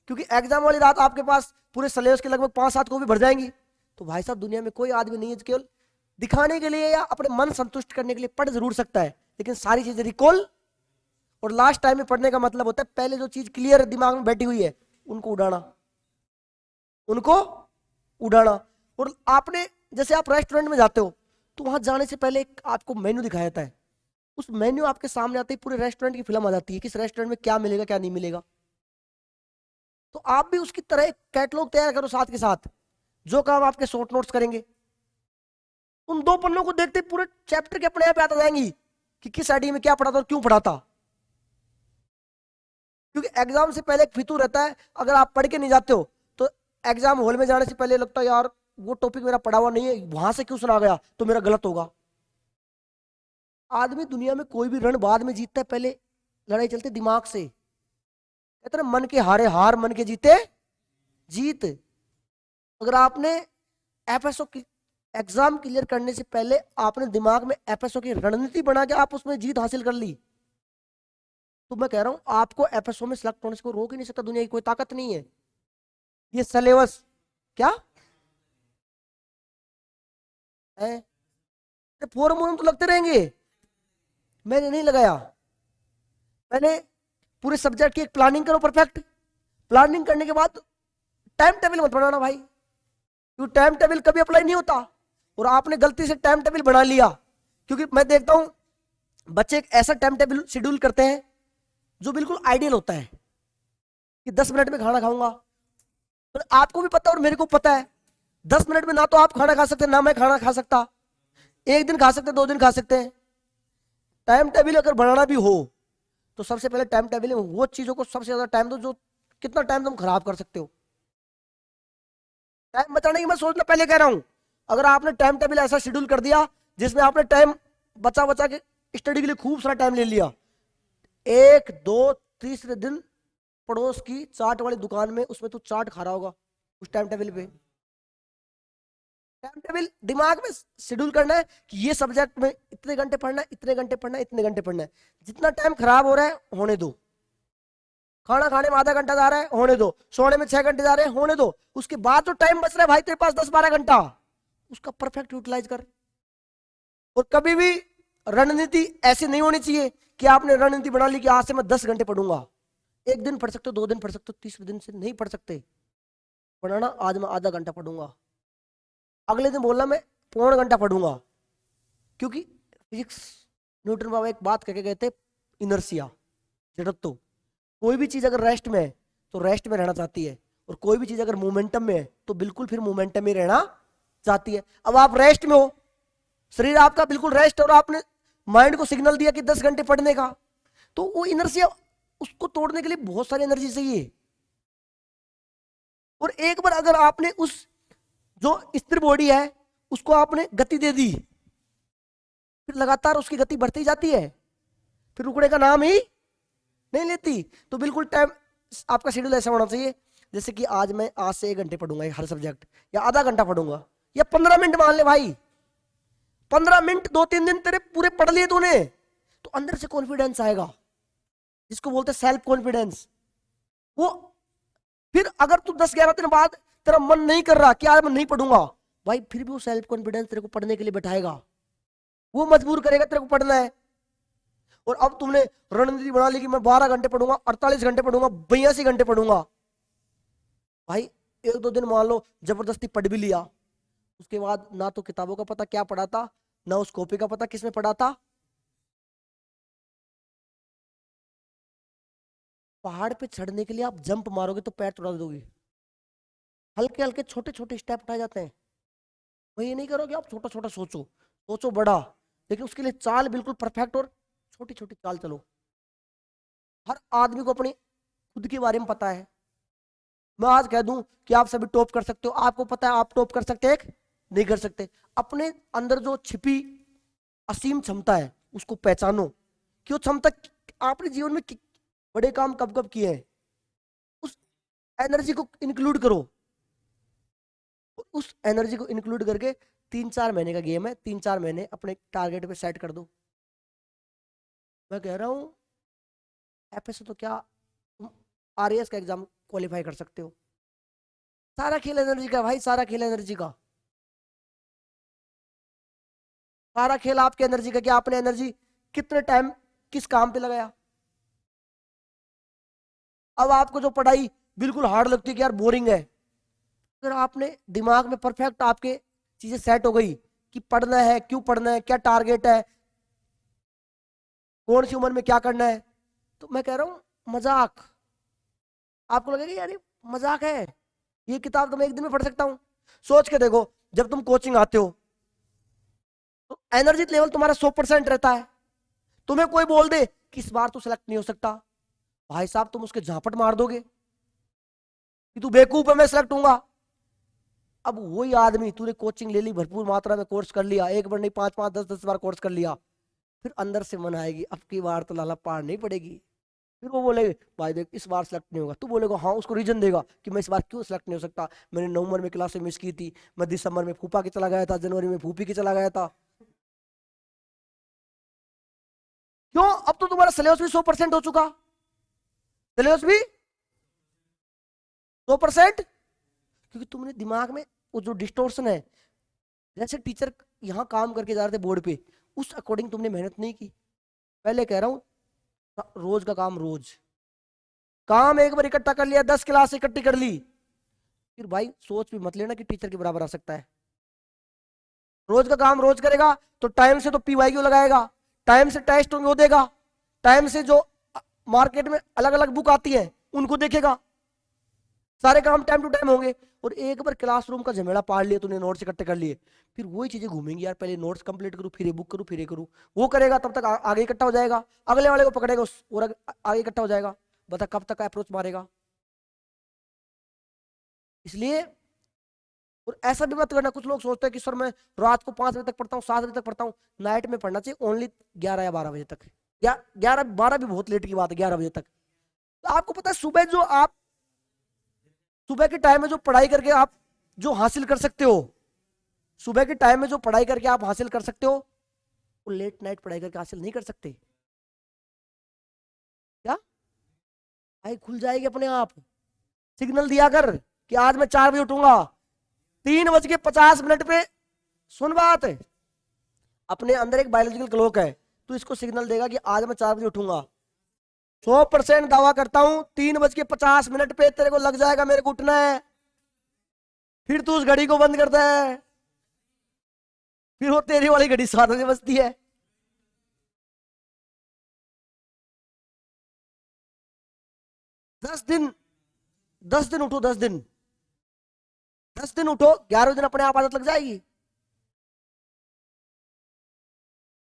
क्योंकि एग्जाम वाली रात आपके पास पूरे सिलेबस के लगभग 5-7 कॉपी भर जाएंगी। तो भाई साहब दुनिया में कोई आदमी नहीं है केवल दिखाने के लिए या अपने मन संतुष्ट करने के लिए पढ़ जरूर सकता है, लेकिन सारी चीजें रिकॉल और लास्ट टाइम में पढ़ने का मतलब होता है पहले जो चीज क्लियर दिमाग में बैठी हुई है उनको उड़ाना, उनको उड़ाना। और आपने जैसे आप रेस्टोरेंट में जाते हो तो वहां जाने से पहले एक आपको मेन्यू दिखाया जाता है, उस मेन्यू आपके सामने आते ही पूरे रेस्टोरेंट की फिल्म आ जाती है, किस रेस्टोरेंट में क्या मिलेगा क्या नहीं मिलेगा। तो आप भी उसकी तरह एक कैटलॉग तैयार करो साथ के साथ, जो काम आपके शॉर्ट नोट्स करेंगे उन 2 पन्नों को देखते ही पूरे चैप्टर के अपने आप आता जाएंगी कि किस आईडी में क्या पढ़ा था और क्यों पढ़ा था। क्योंकि एग्जाम से पहले एक फितूर रहता है, अगर आप पढ़ के नहीं जाते हो तो एग्जाम हॉल में जाने से पहले लगता है यार वो टॉपिक मेरा पढ़ा हुआ नहीं है, वहां से क्यों सुना गया तो मेरा गलत होगा। आदमी दुनिया में कोई भी रण बाद में जीतता है, पहले लड़ाई चलती दिमाग से। कहते ना मन के हारे हार, मन के जीते जीत। अगर आपने एफएसओ की एग्जाम क्लियर करने से पहले आपने दिमाग में एफएसओ की रणनीति बना के आप उसमें जीत हासिल कर ली, तो मैं कह रहा हूं आपको एफएसओ में सिलेक्ट होने से कोई रोक ही नहीं सकता, दुनिया की कोई ताकत नहीं है। ये सिलेबस क्या है, फॉर्म तो लगते रहेंगे, मैंने नहीं लगाया। मैंने पूरे सब्जेक्ट की एक प्लानिंग करो परफेक्ट, प्लानिंग करने के बाद टाइम टेबल मत बनाना भाई, क्योंकि टाइम टेबल कभी अप्लाई नहीं होता और आपने गलती से टाइम टेबल बना लिया। क्योंकि मैं देखता हूं बच्चे एक ऐसा टाइम टेबल शेड्यूल करते हैं जो बिल्कुल आइडियल होता है कि 10 मिनट में खाना खाऊंगा, तो आपको भी पता और मेरे को पता है 10 मिनट में ना तो आप खाना खा सकते ना मैं खाना खा सकता, एक दिन खा सकते 2 दिन खा सकते हैं। टाइम टेबल अगर बनाना भी हो तो सबसे पहले टाइम टेबल में वो चीजों को सबसे ज्यादा टाइम दो जो कितना टाइम तुम खराब कर सकते हो। टाइम बचाने की मैं सोचना पहले कह रहा हूं, अगर आपने टाइम टेबल ऐसा शेड्यूल कर दिया जिसमें आपने टाइम बचा बचा के स्टडी के लिए खूब सारा टाइम ले लिया, 1 2 तीसरे दिन पड़ोस की चाट वाली दुकान में उसमें तू चाट खा रहा होगा उस टाइम टेबल पे। टाइम टेबल दिमाग में शेड्यूल करना है कि ये सब्जेक्ट में इतने घंटे पढ़ना है, इतने घंटे पढ़ना है, इतने घंटे पढ़ना है। जितना टाइम खराब हो रहा है होने दो, खाना खाने में आधा घंटा जा रहा है होने दो, सोने में 6 घंटे जा रहे हैं होने दो, उसके बाद जो टाइम बच रहा है भाई तेरे पास 10-12 घंटा, उसका परफेक्ट यूटिलाइज कर। और कभी भी रणनीति ऐसी नहीं होनी चाहिए कि आपने रणनीति बना ली कि आज से मैं 10 घंटे पढ़ूंगा। एक दिन पढ़ सकते हो, 2 दिन पढ़ सकते हो, तीसरे दिन से नहीं पढ़ सकते। पढ़ना आज मैं आधा घंटा पढ़ूंगा, अगले दिन बोलना मैं पौन घंटा पढ़ूंगा। क्योंकि फिजिक्स न्यूटन बाबा एक बात कह के गए थे, इनर्सिया, जड़त्व। कोई भी चीज अगर रेस्ट में है तो रेस्ट में रहना चाहती है, और कोई भी चीज अगर मोमेंटम में है तो बिल्कुल फिर मोमेंटम में रहना चाहती है। अब आप रेस्ट में हो, शरीर आपका बिल्कुल रेस्ट, और आपने माइंड को सिग्नल दिया कि 10 घंटे पढ़ने का, तो वो इनर्सिया उसको तोड़ने के लिए बहुत सारी एनर्जी चाहिए। और एक बार अगर आपने उस जो स्थिर बॉडी है उसको आपने गति दे दी, फिर लगातार उसकी गति बढ़ती जाती है, फिर रुकने का नाम ही नहीं लेती। तो बिल्कुल टाइम आपका शेड्यूल ऐसा होना चाहिए जैसे कि आज से 1 घंटे पढ़ूंगा हर सब्जेक्ट, या आधा घंटा पढ़ूंगा, या 15 मिनट मान ले भाई, 15 मिनट 2-3 दिन तेरे पूरे पढ़ लिए तूने, तो अंदर से कॉन्फिडेंस आएगा, जिसको बोलते हैं सेल्फ कॉन्फिडेंस। वो फिर अगर तू 10-11 दिन बाद तेरा मन नहीं कर रहा कि यार मैं नहीं पढ़ूंगा, भाई फिर भी वो सेल्फ कॉन्फिडेंस तेरे को पढ़ने के लिए बैठाएगा, वो मजबूर करेगा तेरे को पढ़ना है। और अब तुमने रणनीति बना ली कि मैं 12 घंटे पढ़ूंगा, 48 घंटे पढ़ूंगा, 82 घंटे पढ़ूंगा, भाई 1-2 दिन मान लो जबरदस्ती पढ़ भी लिया, उसके बाद ना तो किताबों का पता क्या पढ़ा था, ना उस कॉपी का पता किसमें पढ़ा था। पहाड़ पे चढ़ने के लिए आप जंप मारोगे तो पैर तोड़ दोगे, हल्के हल्के छोटे छोटे स्टेप उठाए जाते हैं। वही ये नहीं करोगे आप, छोटा छोटा सोचो, सोचो बड़ा, लेकिन उसके लिए चाल बिल्कुल परफेक्ट और छोटी छोटी चाल चलो। हर आदमी को अपनी खुद के बारे में पता है। मैं आज कह दूं कि आप सभी टॉप कर सकते हो, आपको पता है आप टॉप कर सकते हैं नहीं कर सकते। अपने अंदर जो छिपी असीम क्षमता है उसको पहचानो कि वो क्षमता आपने जीवन में बड़े काम कब कब किए हैं, उस एनर्जी को इंक्लूड करो। उस एनर्जी को इंक्लूड करके 3-4 महीने का गेम है, 3-4 महीने अपने टारगेट पे सेट कर दो। मैं कह रहा हूं एफएसओ तो क्या, तुम आरएएस का एग्जाम क्वालिफाई कर सकते हो। सारा खेल एनर्जी का भाई, सारा खेल एनर्जी का, सारा खेल आपके एनर्जी का। कि आपने एनर्जी कितने टाइम किस काम पे लगाया। अब आपको जो पढ़ाई बिल्कुल हार्ड लगती है कि यार बोरिंग है, अगर आपने दिमाग में परफेक्ट आपके चीजें सेट हो गई कि पढ़ना है, क्यों पढ़ना है, क्या टारगेट है, कौन सी उम्र में क्या करना है, तो मैं कह रहा हूं मजाक, आपको लगेगा यार ये मजाक है, ये किताब तो मैं एक दिन में पढ़ सकता हूं। सोच के देखो, जब तुम कोचिंग आते हो तो एनर्जी लेवल तुम्हारा 100% रहता है, तुम्हें कोई बोल दे कि इस बार तो सिलेक्ट नहीं हो सकता, भाई साहब तुम उसके झापट मार दोगे कि तू बेवकूफ है, मैं सिलेक्ट हूंगा। अब वही आदमी, तूने कोचिंग ले ली, भरपूर मात्रा में कोर्स कर लिया, एक बार नहीं 5-5 10-10 बार कोर्स कर लिया, फिर अंदर से मन आएगी अब की बार तो लाला पार नहीं पड़ेगी, फिर वो बोलेगा भाई देख इस बार सिलेक्ट नहीं होगा, तू बोलेगा हाँ, उसको रीजन देगा कि मैं इस बार क्यों सिलेक्ट नहीं हो सकता, मैंने नवंबर में क्लास मिस की थी, मैं दिसंबर में फूफा के चला गया था, जनवरी में फूफी के चला गया था। क्यों? अब तो तुम्हारा सिलेबस भी 100% हो चुका, सिलेबस भी 100%, क्योंकि तुमने दिमाग में वो जो डिस्टोर्शन है, जैसे टीचर यहाँ काम करके जा रहे थे बोर्ड पे, उस अकॉर्डिंग तुमने मेहनत नहीं की। पहले कह रहा हूं, रोज का काम रोज, काम एक बार इकट्ठा कर लिया, 10 क्लास इकट्ठी कर ली, फिर भाई सोच भी मत लेना कि टीचर के बराबर आ सकता है। रोज का काम रोज करेगा तो टाइम से तो पीवाईक्यू लगाएगा, टाइम से टेस्ट होंगे वो देगा, टाइम से जो मार्केट में अलग अलग बुक आती है उनको देखेगा, सारे काम टाइम टू टाइम होंगे। और एक बार क्लासरूम का झमेला पाड़ लिया, तूने नोट्स इकट्ठे कर लिए, फिर वही चीजें घूमेंगी यार, पहले नोट्स कंप्लीट करूँ, फिर ये बुक करूँ, फिर ये करूँ, वो करेगा तब तक आगे इकट्ठा हो जाएगा, अगले वाले को पकड़ेगा और आगे इकट्ठा हो जाएगा, बता कब तक अप्रोच मारेगा। इसलिए, और ऐसा भी मत करना, कुछ लोग सोचते हैं कि सर मैं रात को 5 बजे तक पढ़ता हूँ, 7 बजे तक पढ़ता हूँ, नाइट में पढ़ना चाहिए ओनली 11 या 12 बजे तक, या 11-12 भी बहुत लेट की बात है, 11 बजे तक। तो आपको पता है सुबह जो आप, सुबह के टाइम में जो पढ़ाई करके आप जो हासिल कर सकते हो, सुबह के टाइम में जो पढ़ाई करके आप हासिल कर सकते हो, वो लेट नाइट पढ़ाई करके हासिल नहीं कर सकते। क्या? भाई खुल जाएगी अपने आप, सिग्नल दिया कर कि आज मैं 4 बजे उठूंगा, 3:50 पे, सुन बात है, अपने अंदर एक बायोलॉजिकल क्लॉक है, तो इसको सिग्नल देगा कि आज मैं 4 बजे उठूंगा, 100% दावा करता हूं 3:50 पे तेरे को लग जाएगा मेरे को उठना है, फिर तू उस घड़ी को बंद करता है, फिर वो तेरी वाली घड़ी 7 बजे बजती है। 10 दिन, 10 दिन उठो, 10 दिन, 10 दिन उठो, 11वें दिन अपने आप आदत लग जाएगी।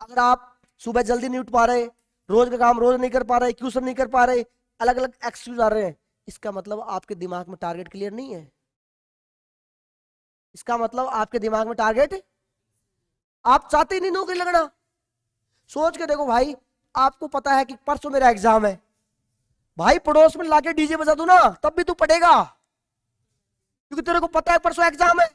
अगर आप सुबह जल्दी नहीं उठ पा रहे, रोज का काम रोज नहीं कर पा रहे, ट्यूशन नहीं कर पा रहे, अलग अलग एक्सक्यूज आ रहे हैं, इसका मतलब आपके दिमाग में टारगेट क्लियर नहीं है, इसका मतलब आपके दिमाग में टारगेट, आप चाहते ही नहीं नौकरी लगना। सोच के देखो भाई, आपको पता है कि परसों मेरा एग्जाम है, भाई पड़ोस में लाके डीजे बजा दो ना, तब भी तू पढ़ेगा, क्योंकि तेरे को पता है परसों एग्जाम है।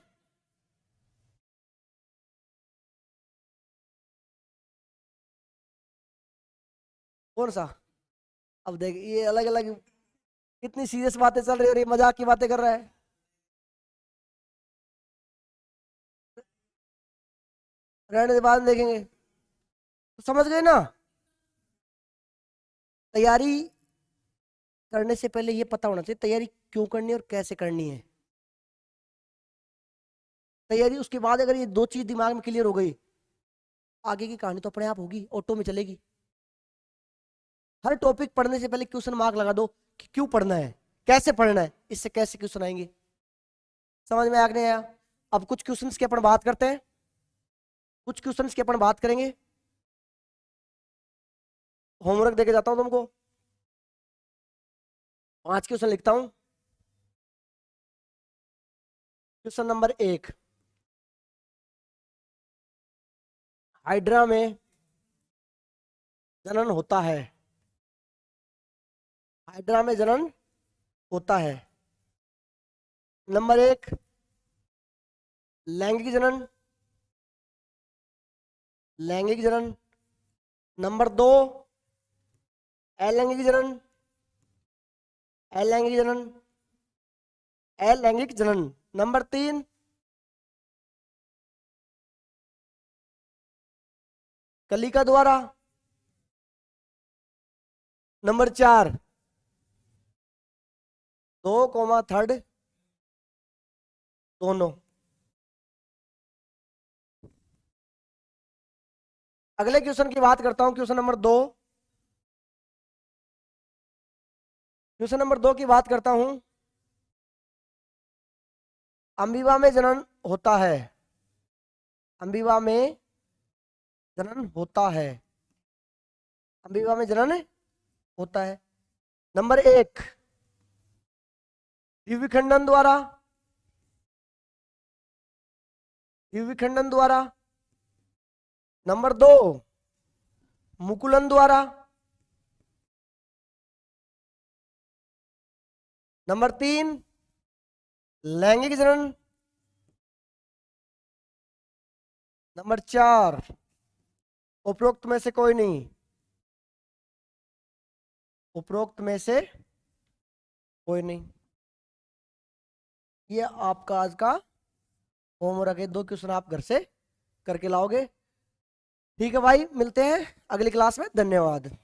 कौन सा? अब देख, ये अलग अलग कितनी सीरियस बातें चल रही है और ये मजाक की बातें कर रहा है। रहने के बाद में देखेंगे, तो समझ गए ना, तैयारी करने से पहले ये पता होना चाहिए तैयारी क्यों करनी है और कैसे करनी है। तैयारी उसके बाद अगर ये दो चीज दिमाग में क्लियर हो गई, आगे की कहानी तो अपने आप होगी, ऑटो में चलेगी। हर टॉपिक पढ़ने से पहले क्वेश्चन मार्क लगा दो कि क्यों पढ़ना है, कैसे पढ़ना है, इससे कैसे क्वेश्चन आएंगे। समझ में आ गया आया? अब कुछ क्वेश्चंस की अपन बात करते हैं, कुछ क्वेश्चंस की अपन बात करेंगे। होमवर्क देके जाता हूं तुमको, 5 क्वेश्चन लिखता हूं। क्वेश्चन नंबर 1, हाइड्रा में जनन होता है, हाइड्रा में जनन होता है। नंबर 1 लैंगिक जनन, लैंगिक जनन। नंबर 2 अलैंगिक जनन, अलैंगिक जनन, अलैंगिक जनन। नंबर 3 कलिका द्वारा। नंबर 4 2 कॉमा थर्ड दोनों। अगले क्वेश्चन की बात करता हूं, क्वेश्चन नंबर 2। क्वेश्चन नंबर 2 की बात करता हूं। अम्बिवा में जनन होता है। अम्बिवा में जनन होता है। अम्बिवा में जनन होता है। नंबर 1 द्विविखंडन द्वारा। द्विविखंडन द्वारा। नंबर 2 मुकुलन द्वारा। नंबर 3 लैंगिक जनन। नंबर 4 उपरोक्त में से कोई नहीं। उपरोक्त में से कोई नहीं। ये आपका आज का होमवर्क है। 2 क्वेश्चन आप घर से करके लाओगे। ठीक है भाई, मिलते हैं अगली क्लास में। धन्यवाद।